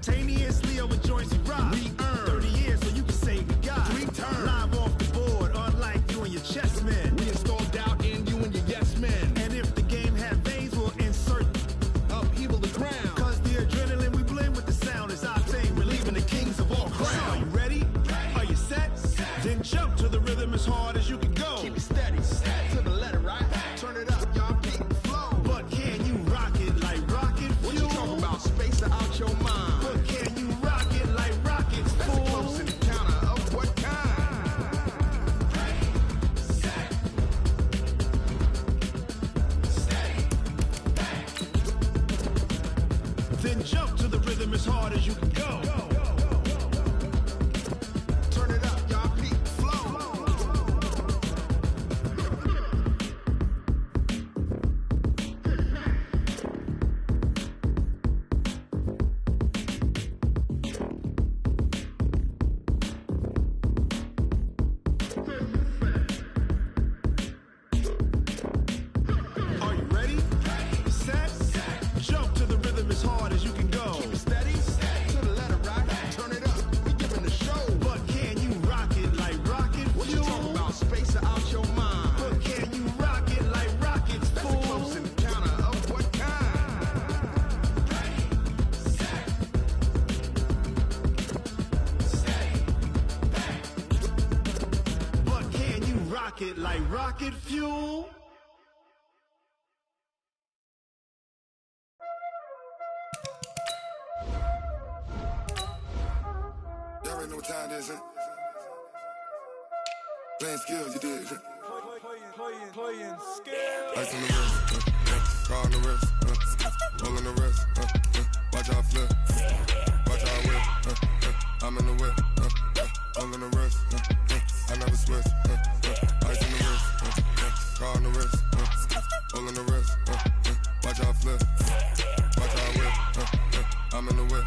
Simultaneously over joints we rock. We earn 30 years so you can say we got. We turn live off the board, unlike you and your chess men. We install doubt in you and your yes men. And if the game had veins, we'll insert upheaval the ground. Cause the adrenaline we blend with the sound is our thing. We're leaving the kings of all crowns. Are you ready? Are you set? Then jump to the rhythm as hard as you can go. Keep it steady, to the letter, right? Turn it up, y'all, keep it flow. But can you rock it like rocket fuel? What you talking about? Space out your mind. But can you rock it like rockets, fool? That's a close encounter of what kind? Ready, set, steady, back. Then jump to the rhythm as hard as you can go. Turn it up, y'all, keep it flow. Are you ready? Set, jump to the rhythm as hard as you can go. Keep it steady, to the letter, right? Turn it up, we giving the show. But can you rock it like rocket fuel? What you talking about? Space out your mind. But can you rock it like rockets, fool? That's a close encounter of what kind? Ready, set, steady, back. But can you rock it like rocket fuel? Y'all already know what time it is, huh? Playing skills, you did. Playing skill. Ice on the wrist, car on the wrist, roll on the wrist, watch out flip, watch out whip, I'm in the whip, roll on the wrist, I never switch, ice on the wrist, car on the wrist, roll on the wrist, watch out flip, watch out whip, I'm in the whip,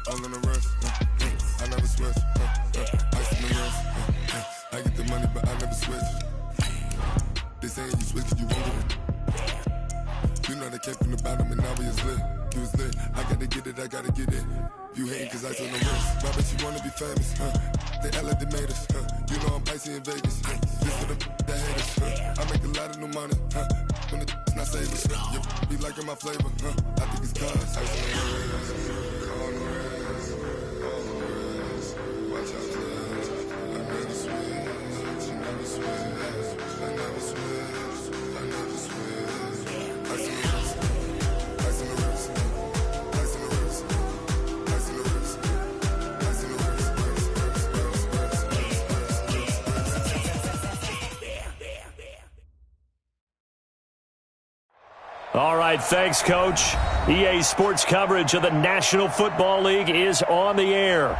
roll on the wrist, I never switch, ice on the wrist, I get the money but I never switch. They saying you switch, you won't get it. You know they came from the bottom and now we is lit. You was lit, I gotta get it, I gotta get it. You hating cause I told no wrist. I bet you wanna be famous, They Ella they made us, You know I'm icy in Vegas, This for the that hate us, I make a lot of new money, When the not savers, You be liking my flavor, I think it's cause ice on the wrist, on the wrist, on the wrist. Watch out, flex, I never switch, you never switch. I never switch, I never switch. Ice in the wrist, ice in the wrist, ice in the wrist, ice in the wrist, ice in the wrist, All right, thanks, Coach. EA Sports coverage of the National Football League is on the air.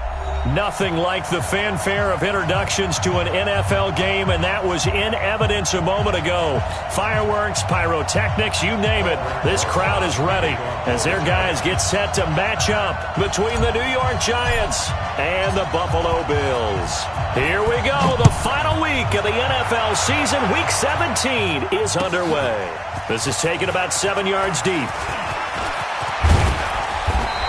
Nothing like the fanfare of introductions to an NFL game, and that was in evidence a moment ago. Fireworks, pyrotechnics, you name it. This crowd is ready as their guys get set to match up between the New York Giants and the Buffalo Bills. Here we go. The final week of the NFL season, Week 17, is underway. This is taken about 7 yards deep.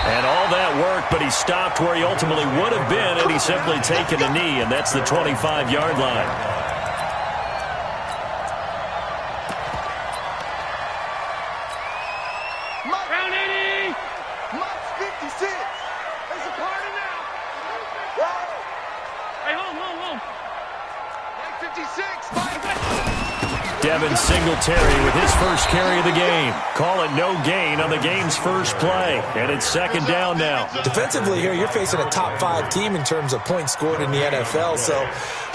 And all that work, but he stopped where he ultimately would have been had he simply taken a knee, and that's the 25-yard line. Round 80. Mike's 56. There's a party now. Hey, home. Mike 56. Mike. Devin Singletary with his first carry of the game. Call it no gain on the game's first play. And it's second down now. Defensively here, you're facing a top-5 team in terms of points scored in the NFL. So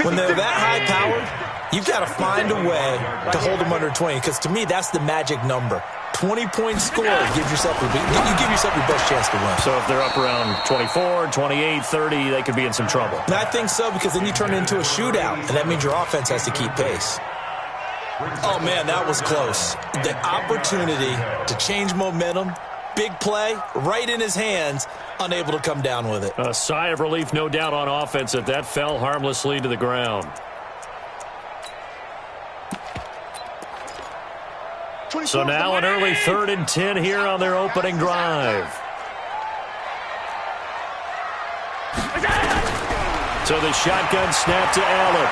when they're that high-powered, you've got to find a way to hold them under 20. Because to me, that's the magic number. 20-point score, you give yourself your best chance to win. So if they're up around 24, 28, 30, they could be in some trouble. And I think so, because then you turn it into a shootout, and that means your offense has to keep pace. Oh, man, that was close. The opportunity to change momentum, big play, right in his hands, unable to come down with it. A sigh of relief, no doubt, on offense that that fell harmlessly to the ground. So now an early 3rd and 10 here on their opening drive. So the shotgun snap to Allen.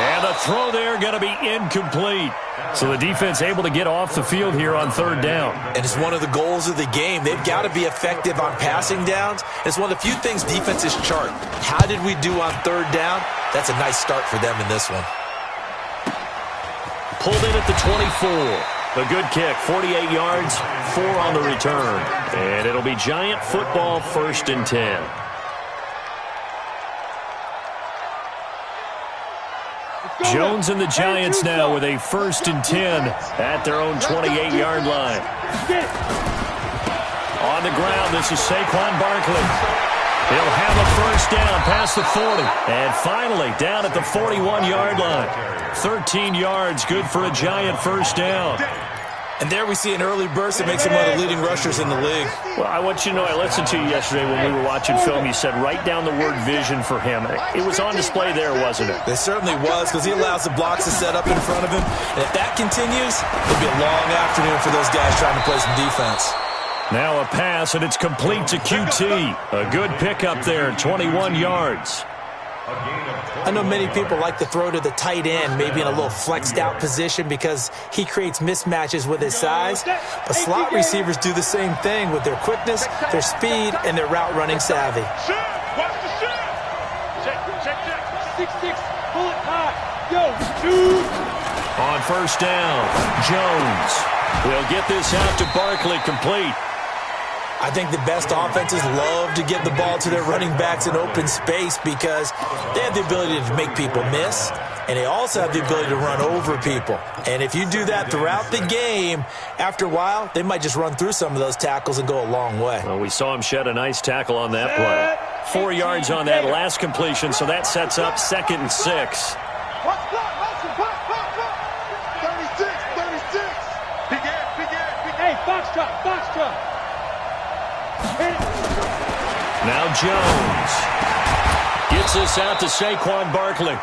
And the throw there going to be incomplete. So the defense able to get off the field here on third down. And it's one of the goals of the game. They've got to be effective on passing downs. It's one of the few things defenses chart. How did we do on third down? That's a nice start for them in this one. Pulled in at the 24. A good kick, 48 yards, 4 on the return. And it'll be Giant football, 1st and 10. Jones and the Giants now with a 1st and 10 at their own 28-yard line. On the ground, this is Saquon Barkley. He'll have a first down past the 40. And finally, down at the 41-yard line. 13 yards, good for a Giant first down. And there we see an early burst that makes him one of the leading rushers in the league. Well, I want you to know, I listened to you yesterday when we were watching film. You said write down the word vision for him. It was on display there, wasn't it? It certainly was, because he allows the blocks to set up in front of him. And if that continues, it'll be a long afternoon for those guys trying to play some defense. Now a pass, and it's complete to QT. A good pickup there, 21 yards. I know many people like to throw to the tight end, maybe in a little flexed out position because he creates mismatches with his size. But slot receivers do the same thing with their quickness, their speed, and their route running savvy. Watch the shot. Check. 6'6", pull it high. Yo, dude. On first down, Jones will get this out to Barkley, complete. I think the best offenses love to get the ball to their running backs in open space because they have the ability to make people miss, and they also have the ability to run over people. And if you do that throughout the game, after a while, they might just run through some of those tackles and go a long way. Well, we saw him shed a nice tackle on that play. 4 yards on that last completion, so that sets up 2nd and 6. 36. Hey, Foxtrot. Now Jones gets this out to Saquon Barkley.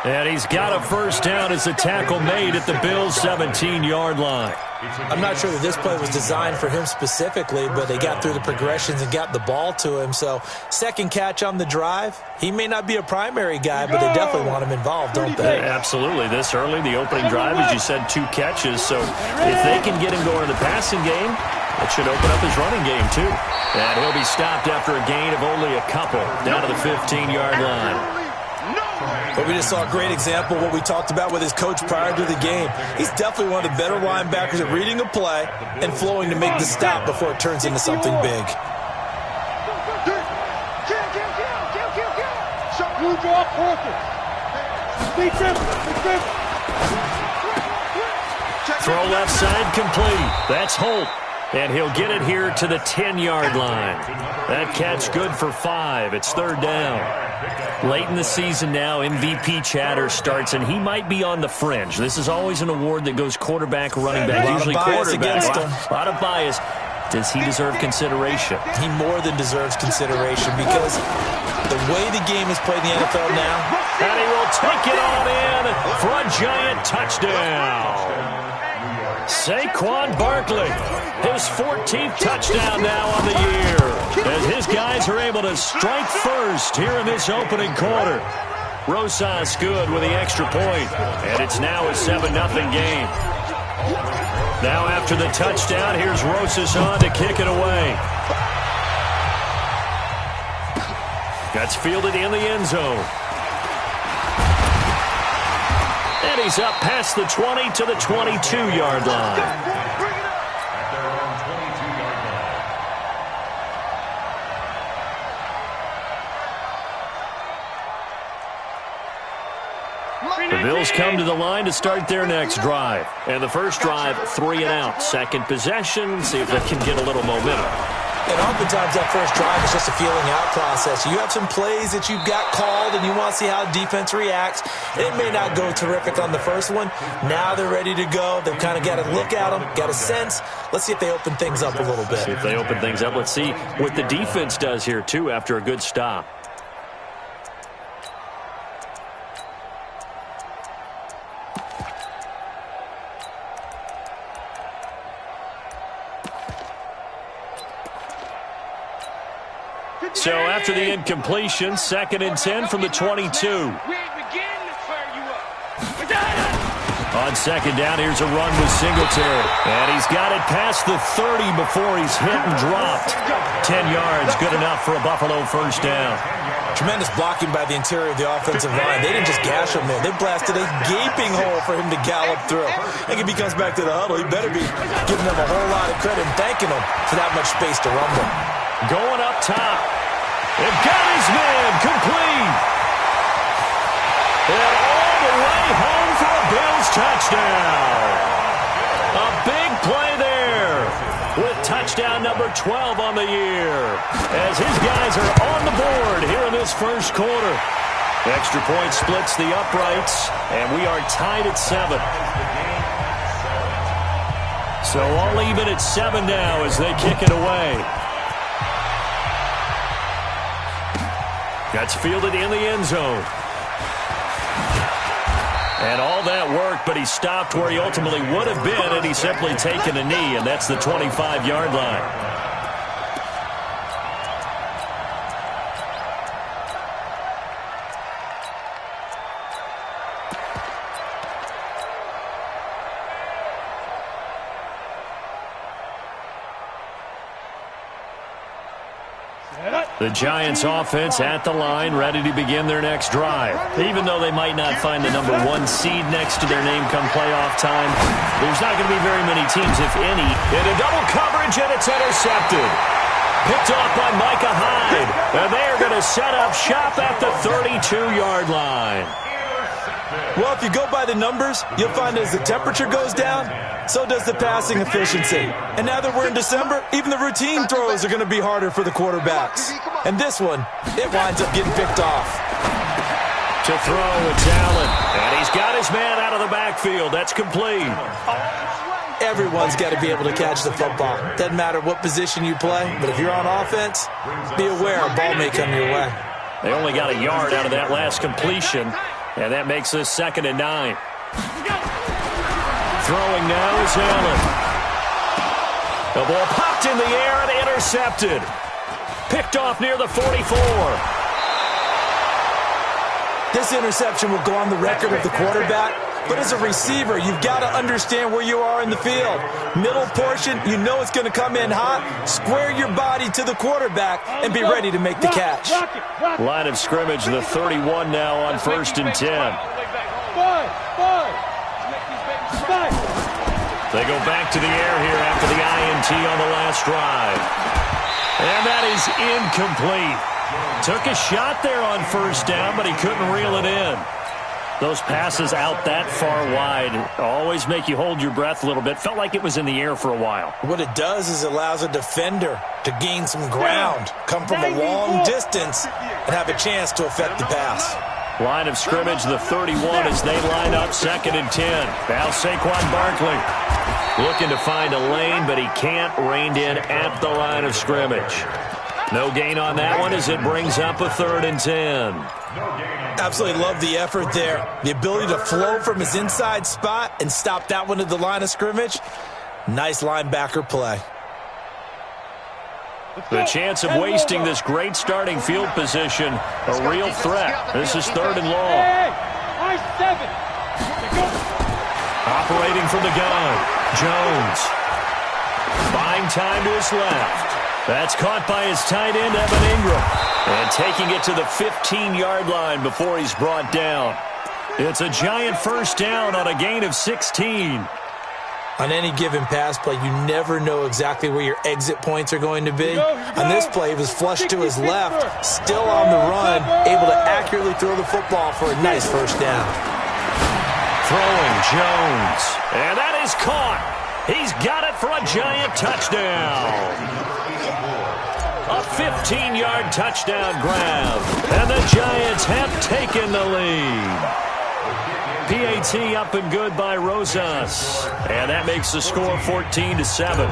And he's got a first down as the tackle made at the Bills' 17-yard line. I'm not sure that this play was designed for him specifically, but they got through the progressions and got the ball to him. So, second catch on the drive. He may not be a primary guy, but they definitely want him involved, don't they? Absolutely. This early, the opening drive, as you said, 2 catches. So, if they can get him going in the passing game, it should open up his running game, too. And he'll be stopped after a gain of only a couple, down to the 15-yard line. But we just saw a great example of what we talked about with his coach prior to the game. He's definitely one of the better linebackers at reading a play and flowing to make the stop before it turns into something big. Throw left side complete. That's Holt. And he'll get it here to the 10-yard line. That catch good for 5. It's 3rd down. Late in the season now, MVP chatter starts, and he might be on the fringe. This is always an award that goes quarterback, running back, usually quarterback. A lot of bias. Does he deserve consideration? He more than deserves consideration because the way the game is played in the NFL now. And he will take it on in for a Giant touchdown. Saquon Barkley, his 14th touchdown now on the year, as his guys are able to strike first here in this opening quarter. Rosas good with the extra point, and it's now a 7-0 game. Now after the touchdown, here's Rosas on to kick it away. That's fielded in the end zone. And he's up past the 20 to the 22-yard line. The Bills come to the line to start their next drive. And the first drive, 3 and out. Second possession, see if they can get a little momentum. And oftentimes that first drive is just a feeling out process. You have some plays that you've got called and you want to see how defense reacts. It may not go terrific on the first one. Now they're ready to go. They've kind of got to look at them, got a sense. Let's see if they open things up a little bit. See if they open things up. Let's see what the defense does here, too, after a good stop. So after the incompletion, 2nd and 10 from the 22. On 2nd down, here's a run with Singletary. And he's got it past the 30 before he's hit and dropped. 10 yards, good enough for a Buffalo first down. Tremendous blocking by the interior of the offensive line. They didn't just gash him there. They blasted a gaping hole for him to gallop through. I think if he comes back to the huddle, he better be giving them a whole lot of credit and thanking them for that much space to rumble. Going up top. They've got his man complete. And all the way home for a Bills touchdown. A big play there with touchdown number 12 on the year as his guys are on the board here in this first quarter. Extra point splits the uprights, and we are tied at 7. So all even at 7 now as they kick it away. That's fielded in the end zone. And all that worked, but he stopped where he ultimately would have been, and he's simply taken a knee, and that's the 25-yard line. The Giants offense at the line, ready to begin their next drive. Even though they might not find the number 1 seed next to their name come playoff time, there's not going to be very many teams, if any. In a double coverage, and it's intercepted. Picked off by Micah Hyde. And they are going to set up shop at the 32-yard line. Well, if you go by the numbers, you'll find as the temperature goes down, so does the passing efficiency. And now that we're in December, even the routine throws are going to be harder for the quarterbacks. And this one, it winds up getting picked off. To throw, it's Allen. And he's got his man out of the backfield. That's complete. Everyone's got to be able to catch the football. Doesn't matter what position you play, but if you're on offense, be aware a ball may come your way. They only got a yard out of that last completion, and that makes this 2nd and 9. Throwing now is Allen. The ball popped in the air and intercepted. Picked off near the 44. This interception will go on the record of the quarterback, but as a receiver, you've got to understand where you are in the field. Middle portion, you know it's going to come in hot. Square your body to the quarterback and be ready to make the catch. Line of scrimmage, the 31 now on 1st and 10. They go back to the air here after the INT on the last drive. And that is incomplete. Took a shot there on 1st down, but he couldn't reel it in. Those passes out that far wide always make you hold your breath a little bit. Felt like it was in the air for a while. What it does is it allows a defender to gain some ground, come from a long distance, and have a chance to affect the pass. Line of scrimmage, the 31 as they line up 2nd and 10. Now Saquon Barkley looking to find a lane, but he can't. Reined in at the line of scrimmage. No gain on that one as it brings up a 3rd and 10. Absolutely love the effort there. The ability to flow from his inside spot and stop that one at the line of scrimmage. Nice linebacker play. The chance of wasting this great starting field position, a real threat. This is 3rd and long. Operating from the gun, Jones. Buying time to his left. That's caught by his tight end, Evan Ingram. And taking it to the 15-yard line before he's brought down. It's a giant 1st down on a gain of 16. On any given pass play, you never know exactly where your exit points are going to be. On this play, he was flushed to his left, still on the run, able to accurately throw the football for a nice 1st down. Throwing Jones. And that is caught. He's got it for a giant touchdown. A 15-yard touchdown grab. And the Giants have taken the lead. PAT up and good by Rosas. And that makes the score 14-7.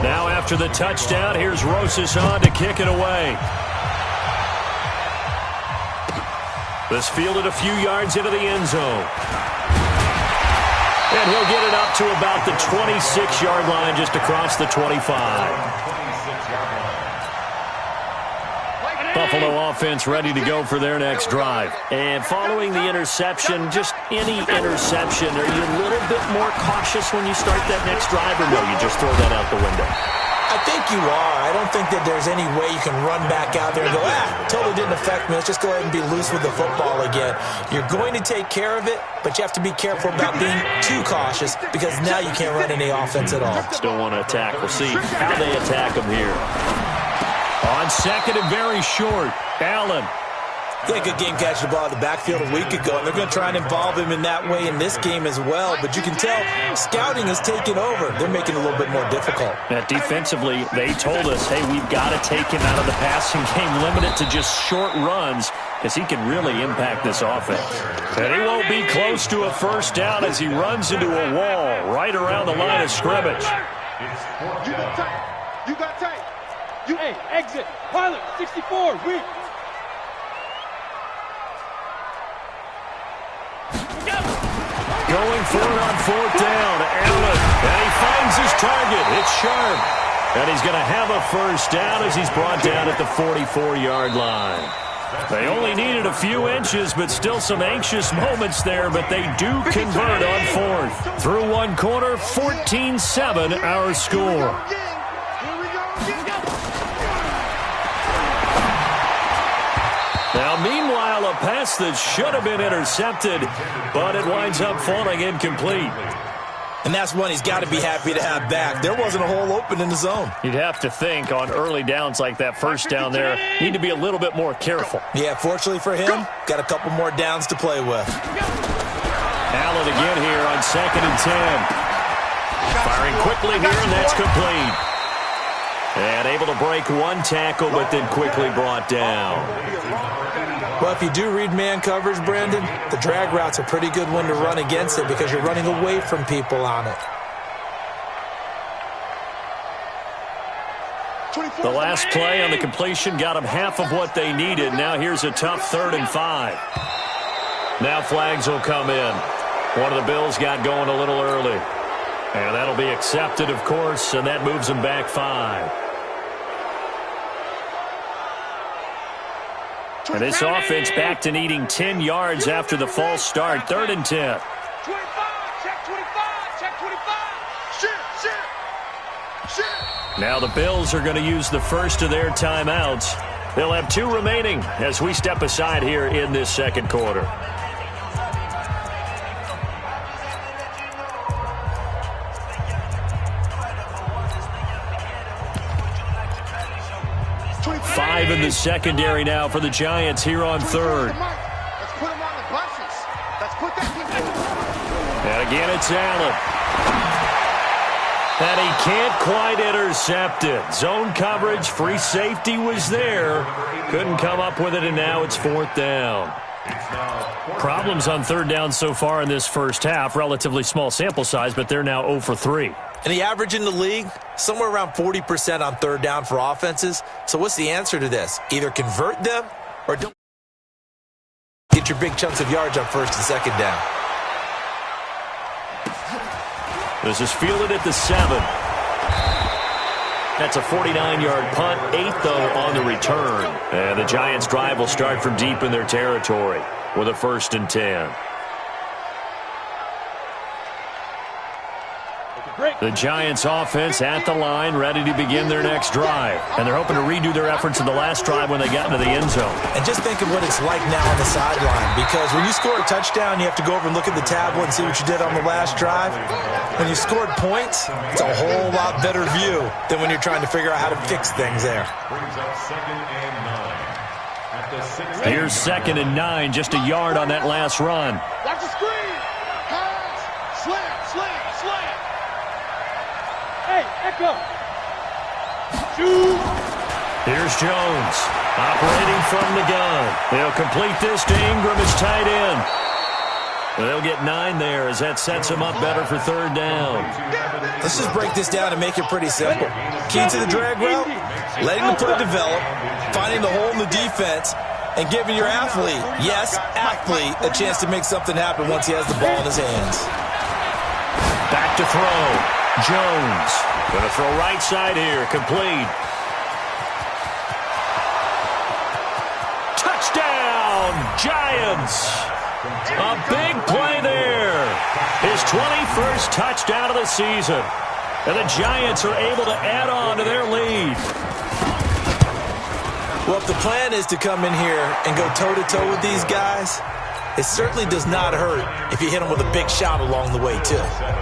Now after the touchdown, here's Rosas on to kick it away. This fielded a few yards into the end zone. And he'll get it up to about the 26-yard line, just across the 25. Buffalo offense ready to go for their next drive. And following the interception, just any interception, are you a little bit more cautious when you start that next drive, or no, you just throw that out the window? I think you are. I don't think that there's any way you can run back out there and go, totally didn't affect me. Let's just go ahead and be loose with the football again. You're going to take care of it, but you have to be careful about being too cautious because now you can't run any offense at all. Still want to attack. We'll see how they attack them here. On second and very short, Allen. Yeah, good game catching the ball in the backfield a week ago, and they're going to try and involve him in that way in this game as well. But you can tell scouting is taking over. They're making it a little bit more difficult. Defensively, they told us, hey, we've got to take him out of the passing game, limit it to just short runs, because he can really impact this offense. And he won't be close to a first down as he runs into a wall right around the line of scrimmage. You got tight. Hey, exit. Pilot, 64, weak. Going for it on fourth down. Allen, and he finds his target. It's Sharp. And he's going to have a first down as he's brought down at the 44-yard line. They only needed a few inches, but still some anxious moments there, but they do convert on fourth. Through one quarter, 14-7 our score. Now, meanwhile, a pass that should have been intercepted, but it winds up falling incomplete. And that's one he's got to be happy to have back. There wasn't a hole open in the zone. You'd have to think on early downs like that first down there, need to be a little bit more careful. Yeah, fortunately for him, got a couple more downs to play with. Allen again here on second and 10. Firing quickly here, and that's complete. And able to break one tackle, but then quickly brought down. Well, if you do read man coverage, Brandon, the drag route's a pretty good one to run against it because you're running away from people on it. The last play on the completion got them half of what they needed. Now here's a tough 3rd and 5. Now flags will come in. One of the Bills got going a little early. And that'll be accepted, of course, and that moves them back 5. And this offense back to needing 10 yards after the false start. 3rd and 10. 25, check 25, check 25. Shit. Now the Bills are going to use the first of their timeouts. They'll have 2 remaining as we step aside here in this second quarter. Five in the secondary now for the Giants here on 3rd. Let's put them on the buses. Let's put that. And again, it's Allen. And he can't quite intercept it. Zone coverage, free safety was there. Couldn't come up with it, and now it's 4th down. Problems on 3rd down so far in this first half. Relatively small sample size, but they're now 0 for 3. And the average in the league, somewhere around 40% on 3rd down for offenses. So what's the answer to this? Either convert them or don't get your big chunks of yards on 1st and 2nd down. This is fielded at the 7. That's a 49-yard punt, 8th, though, on the return. And the Giants' drive will start from deep in their territory with a 1st and 10. The Giants offense at the line, ready to begin their next drive. And they're hoping to redo their efforts in the last drive when they got into the end zone. And just think of what it's like now on the sideline, because when you score a touchdown, you have to go over and look at the tablet and see what you did on the last drive. When you scored points, it's a whole lot better view than when you're trying to figure out how to fix things there. Here's 2nd and 9, just a yard on that last run. Watch the screen. Pass. Slam. Hey, Echo. Shoot. Here's Jones, operating from the gun. They'll complete this to Ingram as tight end. They'll get 9 there as that sets them up better for 3rd down. Let's just break this down and make it pretty simple. Key to the drag route, letting the play develop, finding the hole in the defense, and giving your athlete, yes, athlete, a chance to make something happen once he has the ball in his hands. Back to throw. Jones going to throw right side here, complete. Giants. A big play there. His 21st touchdown of the season. And the Giants are able to add on to their lead. Well, if the plan is to come in here and go toe-to-toe with these guys, it certainly does not hurt if you hit them with a big shot along the way, too.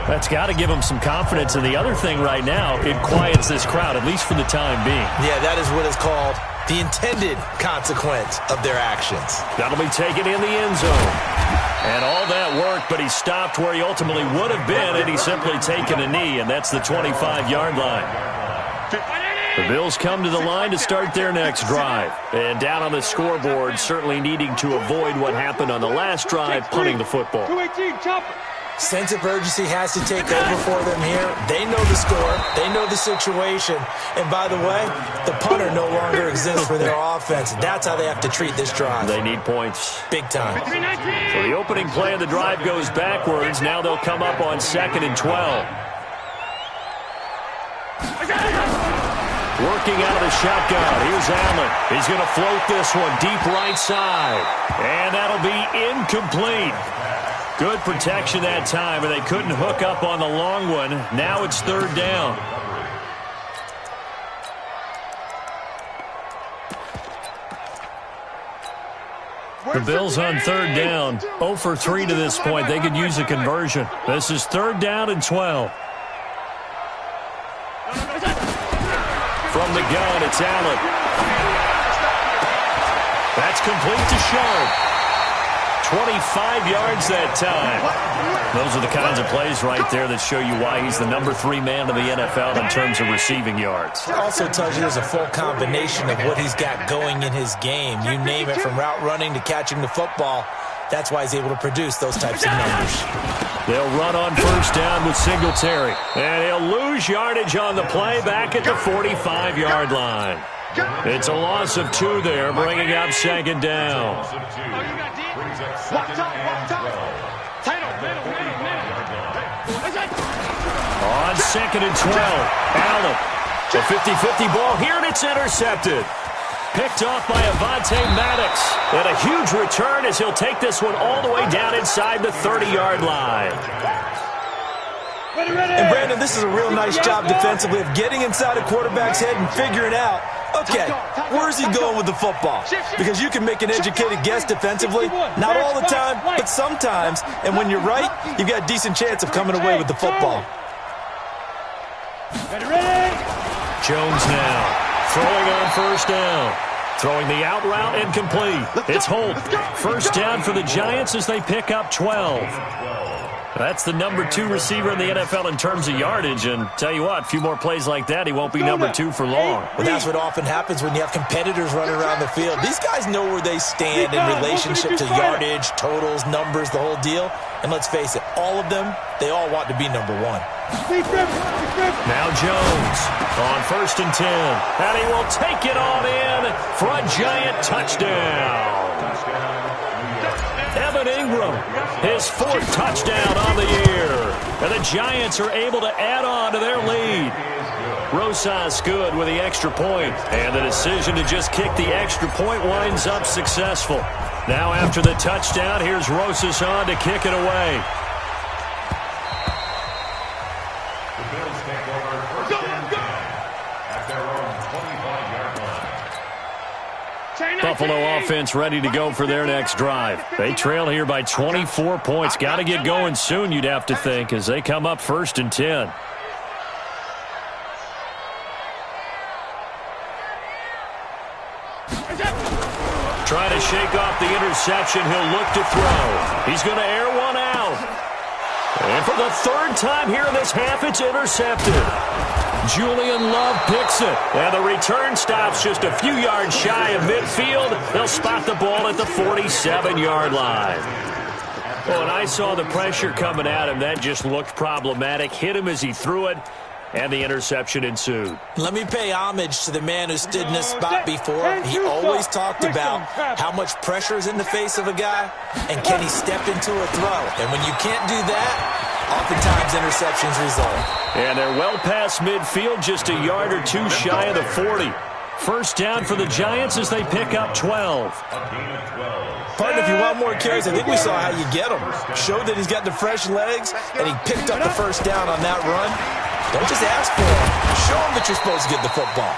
That's got to give them some confidence. And the other thing right now, it quiets this crowd, at least for the time being. Yeah, that is what is called the intended consequence of their actions. That'll be taken in the end zone. And all that worked, but he stopped where he ultimately would have been had he simply taken a knee, and that's the 25-yard line. The Bills come to the line to start their next drive. And down on the scoreboard, certainly needing to avoid what happened on the last drive, punting the football. 218, chopper. Sense of urgency has to take over for them here. They know the score. They know the situation. And by the way, the punter no longer exists for their offense. That's how they have to treat this drive. They need points. Big time. So the opening play of the drive goes backwards. Now they'll come up on 2nd and 12. Working out of the shotgun. Here's Allen. He's going to float this one deep right side. And that'll be incomplete. Good protection that time, and they couldn't hook up on the long one. Now it's 3rd down. The Bills on 3rd down. 0 for 3 to this point. They could use a conversion. This is 3rd down and 12. From the gun, it's Allen. That's complete to Sharp. 25 yards that time. Those are the kinds of plays right there that show you why he's the number 3 man in the NFL in terms of receiving yards. It also tells you there's a full combination of what he's got going in his game. You name it, from route running to catching the football. That's why he's able to produce those types of numbers. They'll run on 1st down with Singletary. And he'll lose yardage on the play back at the 45-yard line. It's a loss of 2 there, bringing up 2nd down. On 2nd and 12, Allen. A 50-50 ball here, and it's intercepted. Picked off by Avonte Maddox. And a huge return as he'll take this one all the way down inside the 30-yard line. And, Brandon, this is a real nice job defensively of getting inside a quarterback's head and figuring out, okay, where's he going with the football? Because you can make an educated guess defensively. Not all the time, but sometimes. And when you're right, you've got a decent chance of coming away with the football. Jones now throwing on 1st down. Throwing the out route incomplete. It's Holt. 1st down for the Giants as they pick up 12. That's the number 2 receiver in the NFL in terms of yardage. And tell you what, a few more plays like that, he won't be number 2 for long. Well, that's what often happens when you have competitors running around the field. These guys know where they stand in relationship to yardage, totals, numbers, the whole deal. And let's face it, all of them, they all want to be number 1. Now Jones on 1st and 10. And he will take it on in for a Giant touchdown. Evan Ingram, his 4th touchdown on the year. And the Giants are able to add on to their lead. Rosas good with the extra point. And the decision to just kick the extra point winds up successful. Now after the touchdown, here's Rosas on to kick it away. Buffalo offense ready to go for their next drive. They trail here by 24 points. Got to get going soon, you'd have to think, as they come up 1st and 10. Trying to shake off the interception. He'll look to throw. He's going to air one out. And for the 3rd time here in this half, it's intercepted. Julian Love picks it. And the return stops just a few yards shy of midfield. They'll spot the ball at the 47-yard line. Well, when I saw the pressure coming at him, that just looked problematic. Hit him as he threw it, and the interception ensued. Let me pay homage to the man who stood in this spot before. He always talked about how much pressure is in the face of a guy, and can he step into a throw. And when you can't do that, oftentimes interceptions result. And they're well past midfield, just a yard or 2 shy of the 40. First down for the Giants as they pick up 12. Partner, if you want more carries, I think we saw how you get him. Showed that he's got the fresh legs, and he picked up the first down on that run. Don't just ask for him. Show him that you're supposed to get the football.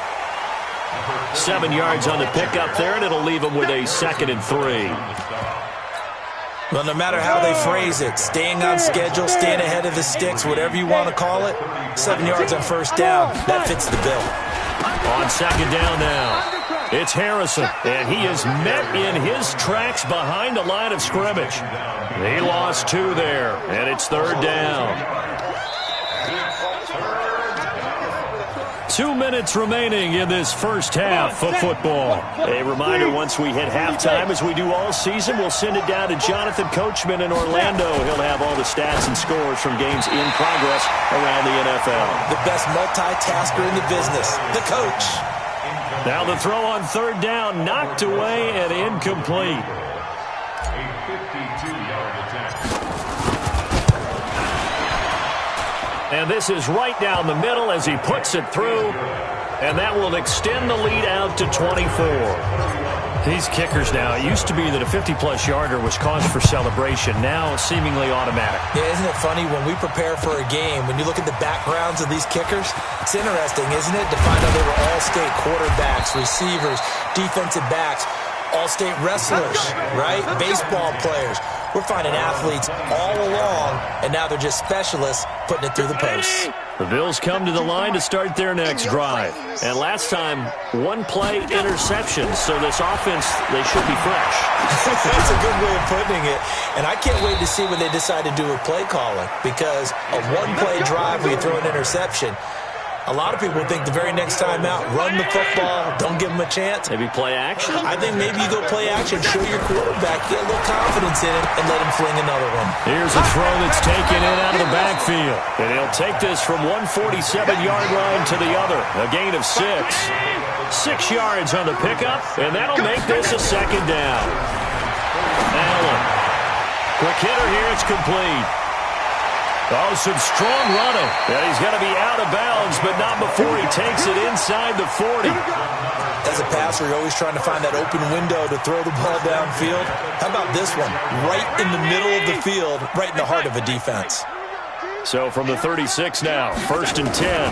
7 yards on the pickup there, and it'll leave him with a 2nd and 3. Well, no matter how they phrase it, staying on schedule, staying ahead of the sticks, whatever you want to call it, 7 yards on first down, that fits the bill. On 2nd down now, it's Harrison, and he is met in his tracks behind the line of scrimmage. He lost 2 there, and it's 3rd down. 2 minutes remaining in this first half of football. A reminder, once we hit halftime, as we do all season, we'll send it down to Jonathan Coachman in Orlando. He'll have all the stats and scores from games in progress around the NFL. The best multitasker in the business, the coach. Now the throw on 3rd down, knocked away and incomplete. And this is right down the middle as he puts it through, and that will extend the lead out to 24. These kickers now, it used to be that a 50-plus yarder was cause for celebration, now seemingly automatic. Yeah, isn't it funny when we prepare for a game, when you look at the backgrounds of these kickers, it's interesting, isn't it, to find out they were all-state quarterbacks, receivers, defensive backs, all-state wrestlers, right? Baseball players. We're finding athletes all along, and now they're just specialists putting it through the posts. The Bills come to the line to start their next drive. And last time, 1-play interception, so this offense, they should be fresh. That's a good way of putting it. And I can't wait to see what they decide to do with play calling, because a 1-play drive where you throw an interception, a lot of people think the very next time out, run the football, don't give them a chance. Maybe play action? I think maybe you go play action, show your quarterback, get a little confidence in him, and let him fling another one. Here's a throw that's taken in out of the backfield. And he'll take this from 147-yard line to the other. A gain of 6. 6 yards on the pickup, and that'll make this a 2nd down. Allen. Quick hitter here, it's complete. Oh, some strong running. And he's going to be out of bounds, but not before he takes it inside the 40. As a passer, you're always trying to find that open window to throw the ball downfield. How about this one? Right in the middle of the field, right in the heart of a defense. So from the 36 now, 1st and 10.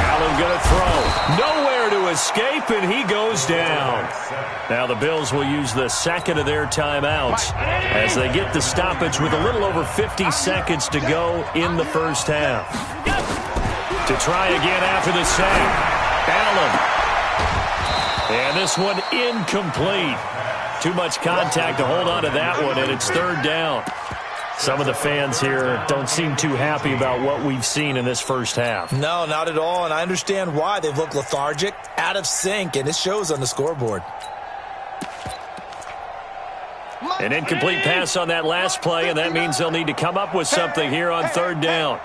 Allen going to throw. Nowhere to escape, and he goes down. Now the Bills will use the 2nd of their timeouts as they get the stoppage with a little over 50 seconds to go in the first half. To try again after the sack, Allen. And this one incomplete. Too much contact to hold on to that one, and it's 3rd down. Some of the fans here don't seem too happy about what we've seen in this first half. No, not at all, and I understand why. They've looked lethargic, out of sync, and it shows on the scoreboard. An incomplete pass on that last play, and that means they'll need to come up with something here on 3rd down.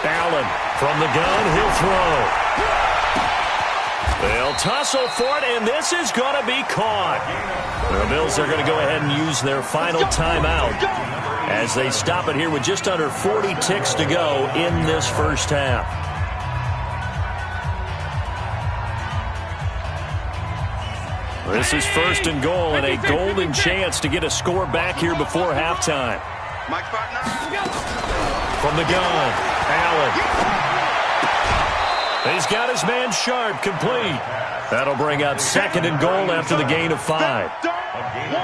Allen from the gun, he'll throw. They'll tussle for it, and this is going to be caught. The Bills are going to go ahead and use their final timeout as they stop it here with just under 40 ticks to go in this first half. This is 1st and goal, and a golden chance to get a score back here before halftime. From the gun, Allen. He's got his man Sharp complete. That'll bring up 2nd and goal after the gain of 5.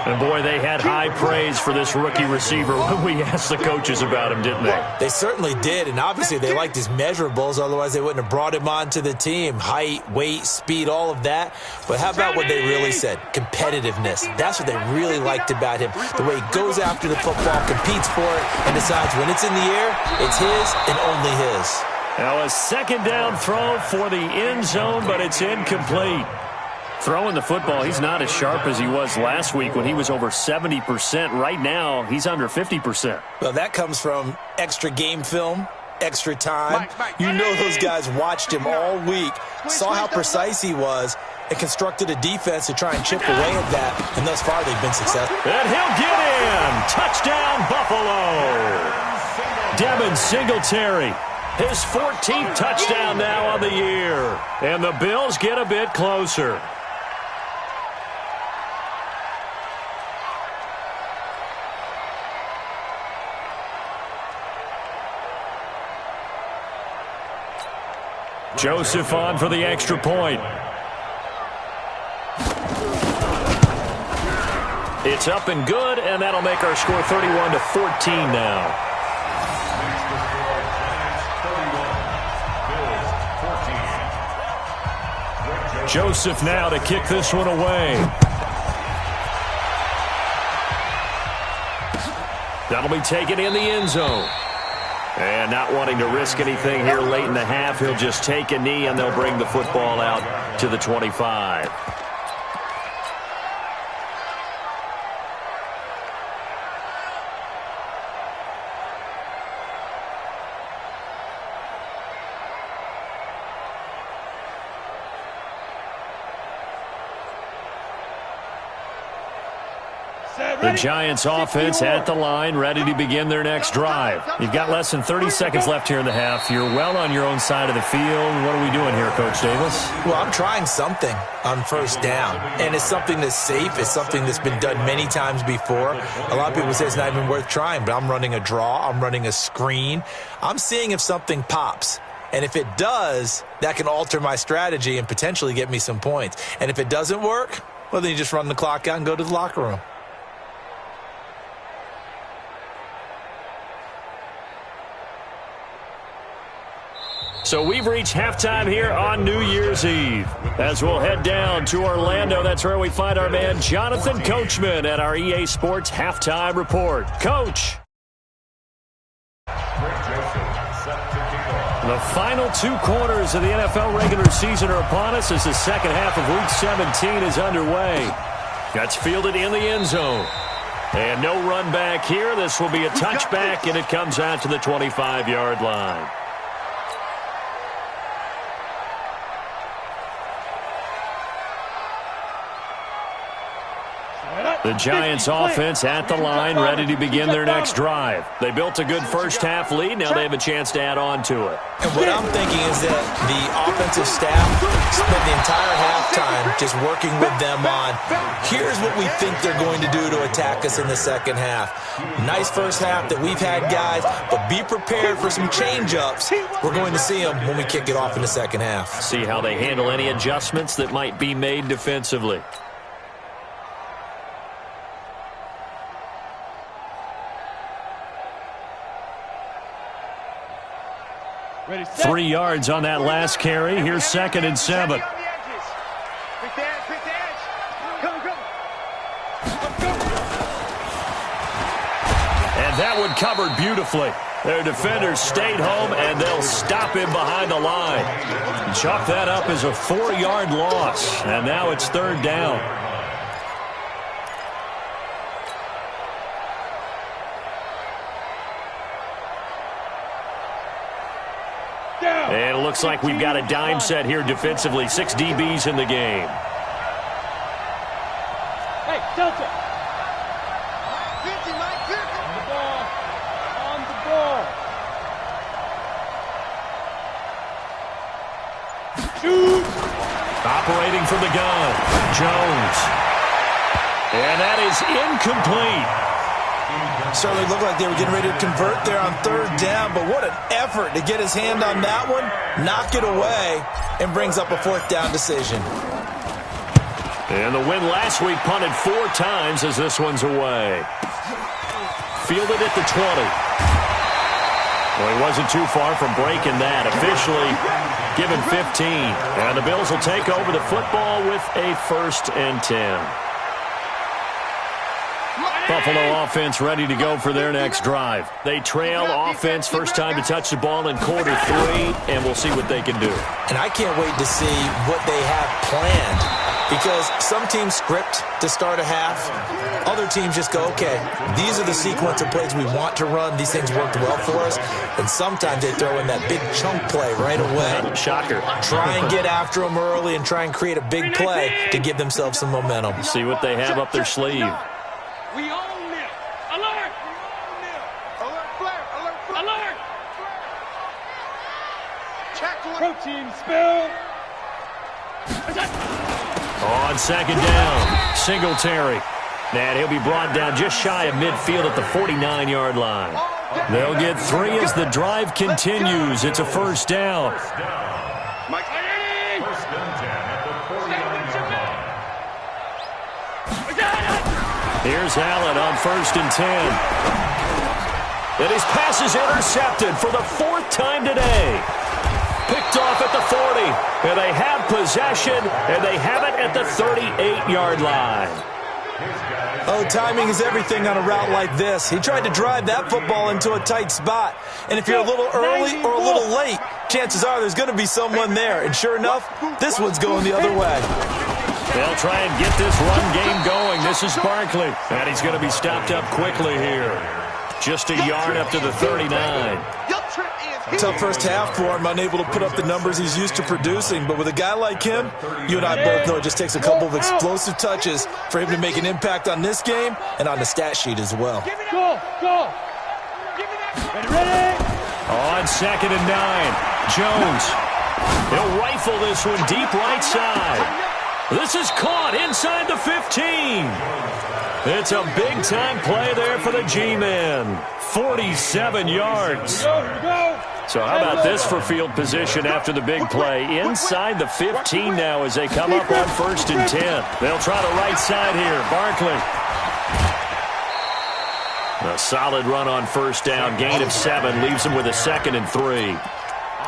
And boy, they had high praise for this rookie receiver when we asked the coaches about him, didn't they? They certainly did, and obviously they liked his measurables, otherwise they wouldn't have brought him onto the team. Height, weight, speed, all of that. But how about what they really said? Competitiveness. That's what they really liked about him. The way he goes after the football, competes for it, and decides when it's in the air, it's his and only his. Now a 2nd down throw for the end zone, but it's incomplete. Throwing the football, he's not as sharp as he was last week when he was over 70%. Right now, he's under 50%. Well, that comes from extra game film, extra time. You know those guys watched him all week, saw how precise he was, and constructed a defense to try and chip away at that. And thus far, they've been successful. And he'll get in. Touchdown, Buffalo. Devin Singletary. His 14th touchdown now on the year. And the Bills get a bit closer. Joseph on for the extra point. It's up and good, and that'll make our score 31-14 now. Joseph now to kick this one away. That'll be taken in the end zone. And not wanting to risk anything here late in the half, he'll just take a knee, and they'll bring the football out to the 25. The Giants offense at the line, ready to begin their next drive. You've got less than 30 seconds left here in the half. You're well on your own side of the field. What are we doing here, Coach Davis? Well, I'm trying something on first down, and it's something that's safe. It's something that's been done many times before. A lot of people say it's not even worth trying, but I'm running a draw. I'm running a screen. I'm seeing if something pops. And if it does, that can alter my strategy and potentially get me some points. And if it doesn't work, well, then you just run the clock out and go to the locker room. So we've reached halftime here on New Year's Eve. As we'll head down to Orlando, that's where we find our man Jonathan Coachman at our EA Sports Halftime Report. Coach. The final 2 quarters of the NFL regular season are upon us as the second half of Week 17 is underway. That's fielded in the end zone. And no run back here. This will be a touchback, and it comes out to the 25-yard line. The Giants offense at the line, ready to begin their next drive. They built a good first half lead. Now they have a chance to add on to it. And what I'm thinking is that the offensive staff spent the entire halftime just working with them on, here's what we think they're going to do to attack us in the second half. Nice first half that we've had, guys, but be prepared for some change-ups. We're going to see them when we kick it off in the second half. See how they handle any adjustments that might be made defensively. Ready, 3 yards on that last carry. Here's 2nd and 7. And that one covered beautifully. Their defenders stayed home, and they'll stop him behind the line. Chalk that up as a 4-yard loss, and now it's 3rd down. And it looks like we've got a dime set here defensively. 6 DBs in the game. Hey, Delta. On the ball. On the ball. Shoot. Operating from the gun, Jones. And that is incomplete. Certainly looked like they were getting ready to convert there on 3rd down, but what an effort to get his hand on that one, knock it away, and brings up a 4th down decision. And the win last week punted 4 times as this one's away. Fielded at the 20. Well, he wasn't too far from breaking that. Officially given 15. And the Bills will take over the football with a 1st and 10. Buffalo offense ready to go for their next drive. They trail offense, first time to touch the ball in quarter 3, and we'll see what they can do. And I can't wait to see what they have planned, because some teams script to start a half. Other teams just go, okay, these are the sequence of plays we want to run. These things worked well for us. And sometimes they throw in that big chunk play right away. Shocker. Try and get after them early and try and create a big play to give themselves some momentum. See what they have up their sleeve. We own this. Alert! We own this. Alert, flare! Alert, flare! Alert! team spill. On second down, Singletary. And he'll be brought down just shy of midfield at the 49-yard line. They'll get 3 as the drive continues. It's a first down. Here's Allen on 1st and 10. And his pass is intercepted for the 4th time today. Picked off at the 40. And they have possession, and they have it at the 38-yard line. Oh, timing is everything on a route like this. He tried to drive that football into a tight spot. And if you're a little early or a little late, chances are there's going to be someone there. And sure enough, this one's going the other way. They'll try and get this run game going. This is Barkley. And he's going to be stopped up quickly here. Just a yard up to the 39. Tough first half for him, unable to put up the numbers he's used to producing. But with a guy like him, you and I both know it just takes a couple of explosive touches for him to make an impact on this game and on the stat sheet as well. Go. Ready. On 2nd and 9, Jones. He'll rifle this one deep right side. This is caught inside the 15. It's a big-time play there for the G-men. 47 yards. So how about this for field position after the big play? Inside the 15 now as they come up on 1st and 10. They'll try the right side here. Barkley. A solid run on 1st down. Gain of 7 leaves him with a 2nd and 3.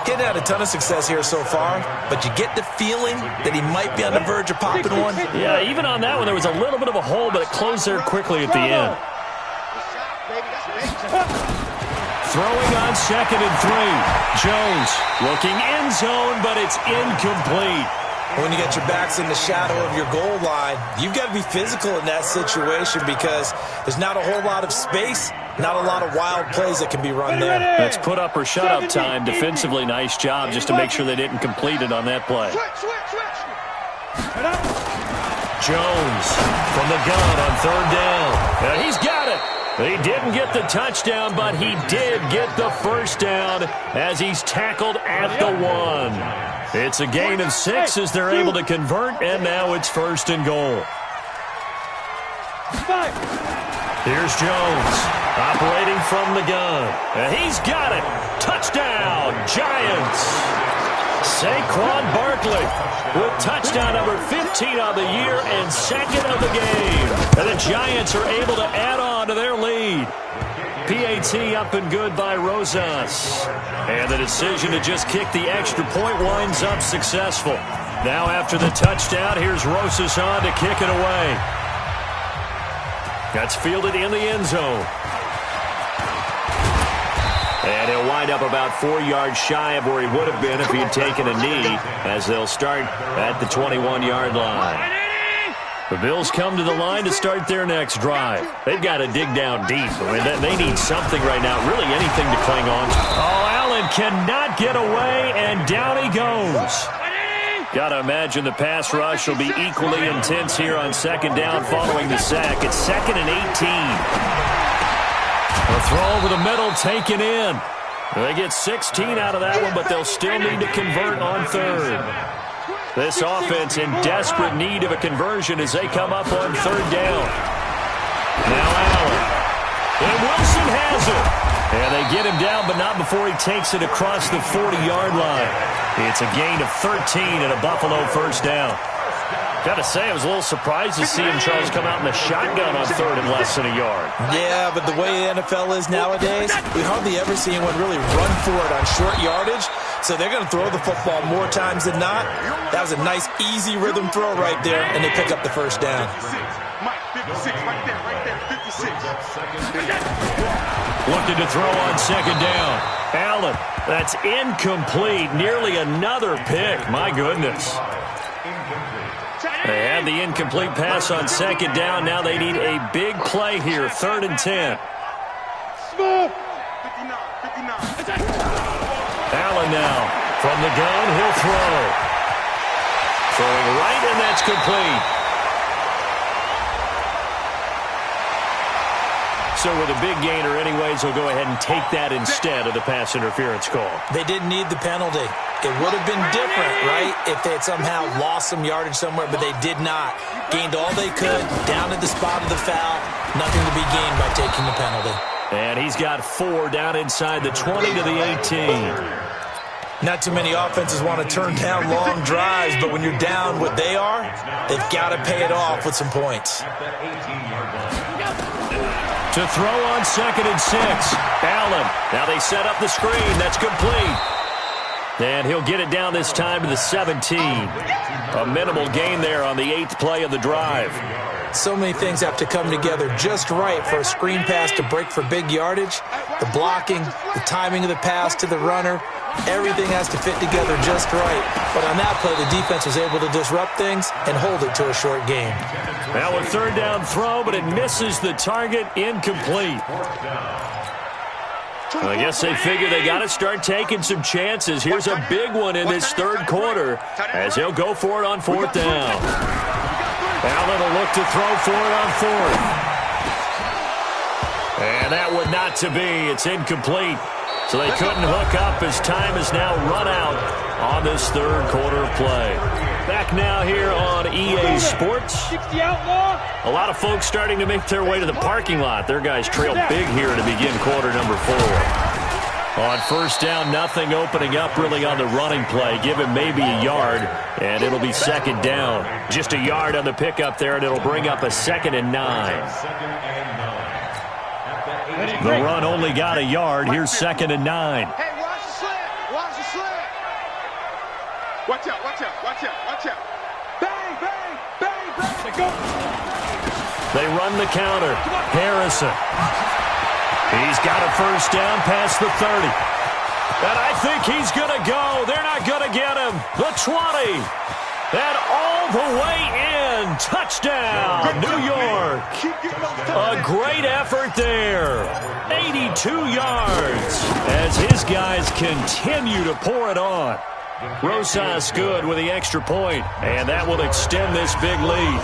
Getting had a ton of success here so far, but you get the feeling that he might be on the verge of popping one. Yeah, even on that one, there was a little bit of a hole, but it closed there quickly at the end. Throwing on 2nd and 3. Jones looking end zone, but it's incomplete. When you get your backs in the shadow of your goal line, you've got to be physical in that situation because there's not a whole lot of space, not a lot of wild plays that can be run there. That's put up or shut up time. Defensively, nice job just to make sure they didn't complete it on that play. Jones from the gun on 3rd down. And he's got it. He didn't get the touchdown, but he did get the first down as he's tackled at the 1. It's a gain of 6 as they're able to convert, and now it's 1st and goal. Here's Jones operating from the gun. And he's got it. Touchdown, Giants. Saquon Barkley with touchdown number 15 on the year and 2nd of the game. And the Giants are able to add on to their lead. PAT up and good by Rosas. And the decision to just kick the extra point winds up successful. Now after the touchdown, here's Rosas on to kick it away. That's fielded in the end zone. And he'll wind up about 4 yards shy of where he would have been if he had taken a knee, as they'll start at the 21-yard line. The Bills come to the line to start their next drive. They've got to dig down deep. I mean, they need something right now, really anything to cling on to. Oh, Allen cannot get away, and down he goes. Got to imagine the pass rush will be equally intense here on 2nd down following the sack. It's 2nd and 18. A throw over the middle, taken in. They get 16 out of that one, but they'll still need to convert on 3rd. This offense in desperate need of a conversion as they come up on 3rd down. Now Allen. And Wilson has it. And they get him down, but not before he takes it across the 40-yard line. It's a gain of 13 and a Buffalo 1st down. Got to say, I was a little surprised to see him, Charles, come out in a shotgun on 3rd and less than a yard. Yeah, but the way the NFL is nowadays, we hardly ever see anyone really run for it on short yardage. So they're going to throw the football more times than not. That was a nice, easy rhythm throw right there, and they pick up the 1st down. Looking to throw on 2nd down. Allen, that's incomplete. Nearly another pick. My goodness. They had the incomplete pass on 2nd down. Now they need a big play here. 3rd and 10. Allen now from the gun. He'll throw. Throwing right, and that's complete. So with a big gainer anyways, he'll go ahead and take that instead of the pass interference call. They didn't need the penalty. It would have been different, right, if they had somehow lost some yardage somewhere, but they did not. Gained all they could, down at the spot of the foul. Nothing to be gained by taking the penalty. And he's got 4 down inside the 20 to the 18. Not too many offenses want to turn down long drives, but when you're down what they are, they've got to pay it off with some points. To throw on 2nd and 6. Allen. Now they set up the screen. That's complete. And he'll get it down this time to the 17. A minimal gain there on the 8th play of the drive. So many things have to come together just right for a screen pass to break for big yardage. The blocking, the timing of the pass to the runner, everything has to fit together just right. But on that play, the defense was able to disrupt things and hold it to a short game. Now a 3rd down throw, but it misses the target. Incomplete. Well, I guess they figure they got to start taking some chances. Here's a big one in this 3rd quarter as he'll go for it on 4th down. Allen will look to throw for it on 4th. And that would not to be. It's incomplete. So they couldn't hook up as time has now run out on this 3rd quarter of play. Back now here on EA Sports. A lot of folks starting to make their way to the parking lot. Their guys trail big here to begin quarter number 4. On 1st down, nothing opening up really on the running play. Give him maybe a yard, and it'll be 2nd down. Just a yard on the pickup there, and it'll bring up a 2nd and 9. The run only got a yard. Here's 2nd and 9. Hey, watch the slant. Watch the slant. Watch out, watch out, watch out, watch out. Bang, bang, bang, bang. Go. They run the counter. Harrison. He's got a 1st down past the 30. And I think he's going to go. They're not going to get him. The 20. And all the way in. Touchdown, New York. A great effort there. 82 yards as his guys continue to pour it on. Rosas good with the extra point, and that will extend this big lead.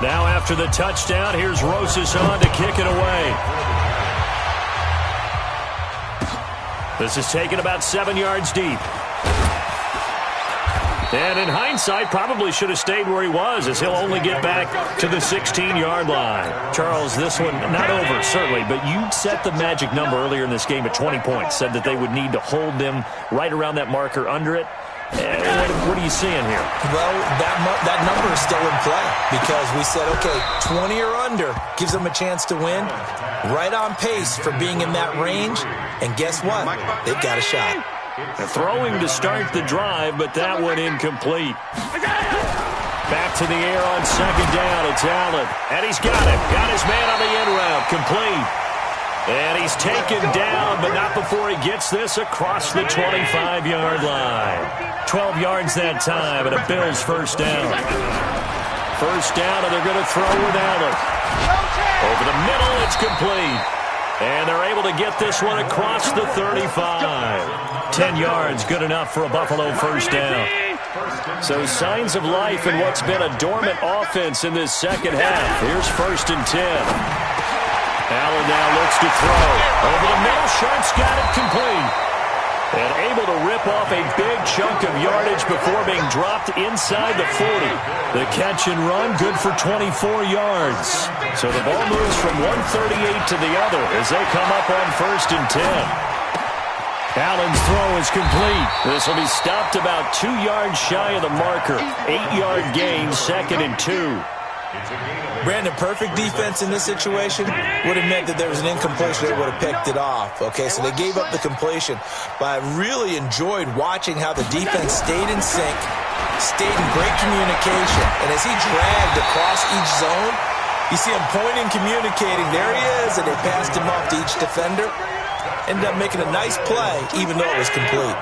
Now after the touchdown, here's Rosas on to kick it away. This is taken about 7 yards deep. And in hindsight, probably should have stayed where he was, as he'll only get back to the 16-yard line. Charles, this one not over, certainly, but you set the magic number earlier in this game at 20 points, said that they would need to hold them right around that marker under it. What are you seeing here? Well, that number is still in play because we said, okay, 20 or under gives them a chance to win. Right on pace for being in that range. And guess what? They've got a shot. Throwing to start the drive, but that one incomplete. Back to the air on 2nd down. It's Allen. And he's got it. Got his man on the in route. Complete. And he's taken down, but not before he gets this across the 25-yard line. 12 yards that time, and a Bills 1st down. 1st down, and they're going to throw with Allen. Over the middle, it's complete. And they're able to get this one across the 35. 10 yards, good enough for a Buffalo 1st down. So signs of life in what's been a dormant offense in this 2nd half. Here's 1st and 10. Allen now looks to throw. Over the middle, Sharp's got it complete. And able to rip off a big chunk of yardage before being dropped inside the 40. The catch and run, good for 24 yards. So the ball moves from one 38 to the other as they come up on 1st and 10. Allen's throw is complete. This will be stopped about 2 yards shy of the marker. 8-yard gain, 2nd and 2. Brandon, perfect defense in this situation would have meant that there was an incompletion. They would have picked it off. Okay, so they gave up the completion. But I really enjoyed watching how the defense stayed in sync, stayed in great communication. And as he dragged across each zone, you see him pointing, communicating. There he is, and they passed him off to each defender. Ended up making a nice play, even though it was complete.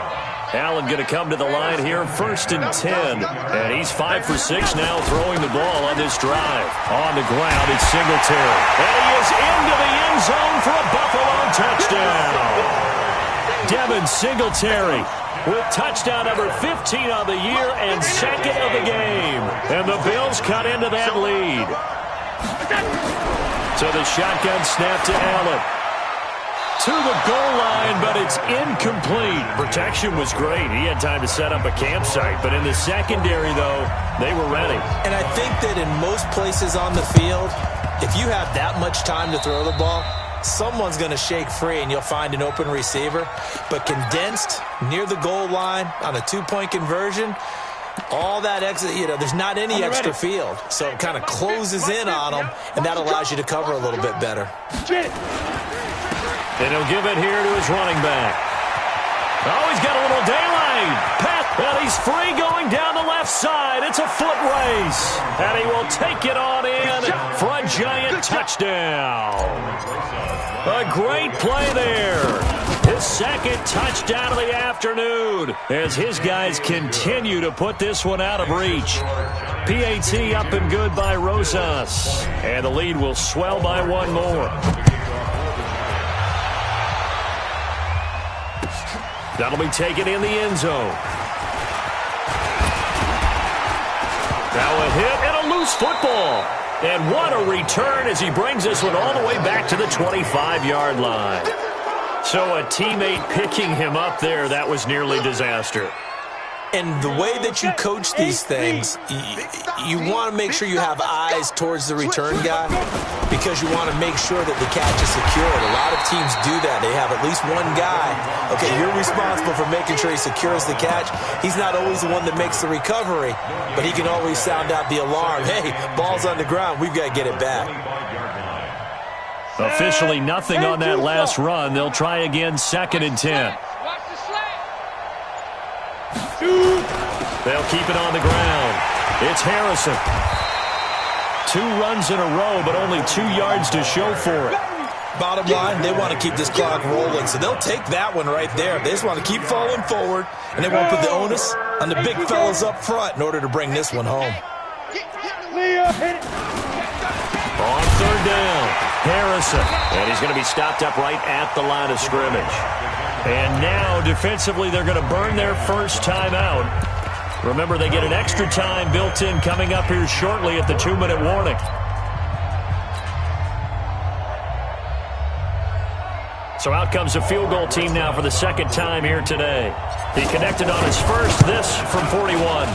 Allen going to come to the line here, 1st and 10. And he's 5 for 6 now throwing the ball on this drive. On the ground, it's Singletary. And he is into the end zone for a Buffalo touchdown. Devin Singletary with touchdown number 15 on the year and 2nd of the game. And the Bills cut into that lead. So the shotgun snap to Allen. to the goal line, but it's incomplete. Protection was great. He had time to set up a campsite, but in the secondary, though, they were ready. And I think that in most places on the field, if you have that much time to throw the ball, someone's going to shake free and you'll find an open receiver. But condensed near the goal line on a two-point conversion, all that exit, there's not any extra field. So it kind of closes in on them, and that allows you to cover a little bit better. And he'll give it here to his running back. Oh, he's got a little daylight. And he's free going down the left side. It's a foot race. And he will take it on in for a giant touchdown. A great play there. His second touchdown of the afternoon as his guys continue to put this one out of reach. PAT up and good by Rosas. And the lead will swell by one more. That'll be taken in the end zone. Now a hit and a loose football. And what a return as he brings this one all the way back to the 25-yard line. So a teammate picking him up there, that was nearly disaster. And the way that you coach these things, you want to make sure you have eyes towards the return guy because you want to make sure that the catch is secured. A lot of teams do that. They have at least one guy. Okay, you're responsible for making sure he secures the catch. He's not always the one that makes the recovery, but he can always sound out the alarm. Hey, ball's on the ground. We've got to get it back. Officially nothing on that last run. They'll try again, 2nd and 10. They'll keep it on the ground. It's Harrison. 2 runs in a row, but only 2 yards to show for it. Bottom line, they want to keep this clock rolling, so they'll take that one right there. They just want to keep falling forward, and they won't put the onus on the big fellas up front in order to bring this one home. On 3rd down, Harrison. And he's going to be stopped up right at the line of scrimmage. And now, defensively, they're going to burn their first timeout. Remember, they get an extra time built in coming up here shortly at the 2-minute warning. So out comes the field goal team now for the 2nd time here today. He connected on his first, this from 41.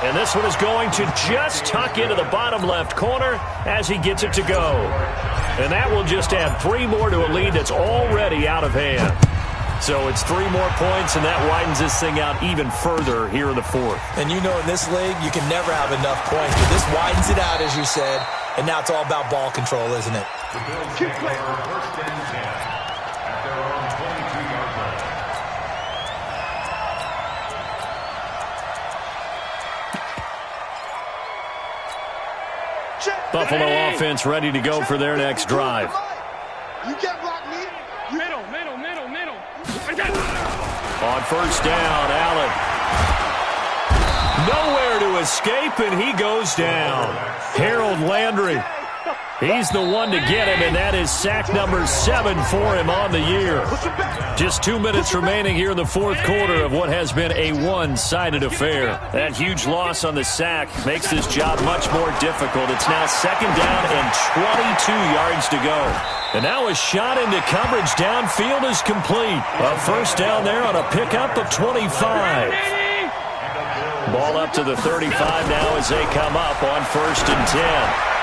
And this one is going to just tuck into the bottom left corner as he gets it to go. And that will just add 3 more to a lead that's already out of hand. So it's 3 more points, and that widens this thing out even further here in the 4th. And you know in this league, you can never have enough points, but this widens it out, as you said, and now it's all about ball control, isn't it? The Bills kick play for 1st and 10 at their own 22-yard line. Buffalo offense ready to go for their next drive. You can't block me. Middle. On 1st down, Allen. Nowhere to escape, and he goes down. Harold Landry. He's the one to get him, and that is sack number 7 for him on the year. Just 2 minutes remaining here in the 4th quarter of what has been a one-sided affair. That huge loss on the sack makes this job much more difficult. It's now 2nd down and 22 yards to go. And now a shot into coverage downfield is complete. A 1st down there on a pickup of 25. Ball up to the 35 now as they come up on 1st and 10.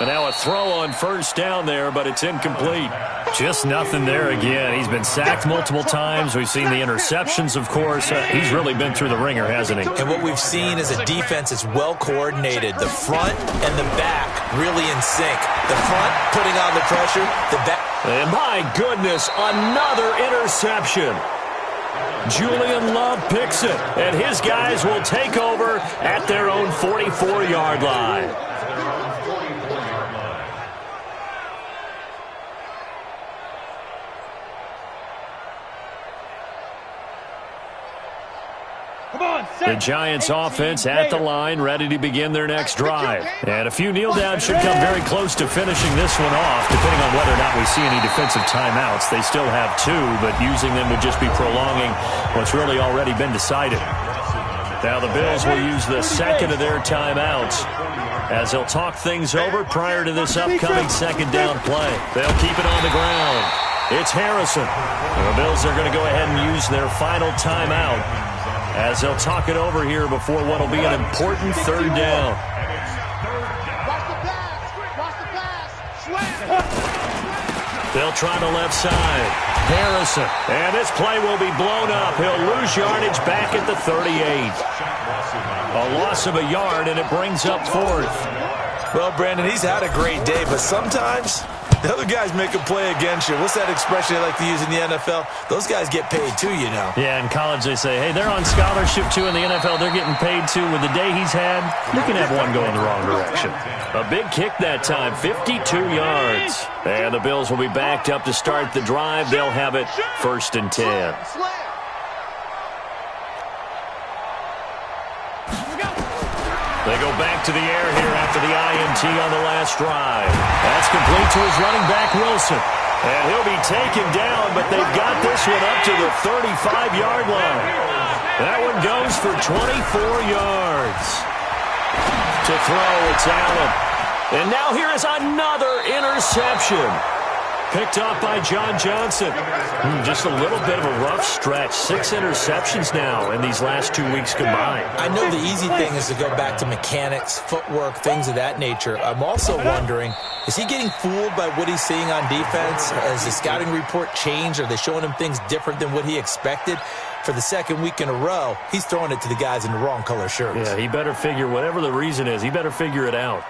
And now a throw on 1st down there, but it's incomplete. Just nothing there again. He's been sacked multiple times. We've seen the interceptions, of course. He's really been through the ringer, hasn't he? And what we've seen is a defense that's well coordinated. The front and the back really in sync. The front putting on the pressure. The back. And my goodness, another interception. Julian Love picks it, and his guys will take over at their own 44-yard line. The Giants offense at the line, ready to begin their next drive. And a few kneel downs should come very close to finishing this one off, depending on whether or not we see any defensive timeouts. They still have 2, but using them would just be prolonging what's really already been decided. Now the Bills will use the 2nd of their timeouts. as they'll talk things over prior to this upcoming second down play. They'll keep it on the ground. It's Harrison. The Bills are going to go ahead and use their final timeout as they'll talk it over here before what will be an important third down. They'll try the left side. Harrison. And this play will be blown up. He'll lose yardage back at the 38. A loss of a yard, and it brings up fourth. Well, Brandon, he's had a great day, but sometimes the other guys make a play against you. What's that expression they like to use in the NFL? Those guys get paid too, you know. Yeah, in college they say, hey, they're on scholarship too. In the NFL, they're getting paid too. With the day he's had, you can have one going the wrong direction. A big kick that time, 52 yards. And the Bills will be backed up to start the drive. They'll have it 1st and 10. They go back to the air here after the INT on the last drive. That's complete to his running back, Wilson. And he'll be taken down, but they've got this one up to the 35-yard line. That one goes for 24 yards. To throw, it's Allen. And now here is another interception. Picked off by John Johnson. Just a little bit of a rough stretch. 6 interceptions now in these last 2 weeks combined. I know the easy thing is to go back to mechanics, footwork, things of that nature. I'm also wondering, is he getting fooled by what he's seeing on defense? Has the scouting report changed? Are they showing him things different than what he expected? For the second week in a row, he's throwing it to the guys in the wrong color shirts. Yeah, he better figure, whatever the reason is, he better figure it out.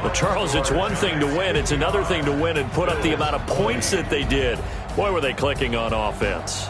Well, Charles, it's one thing to win. It's another thing to win and put up the amount of points that they did. Boy, were they clicking on offense.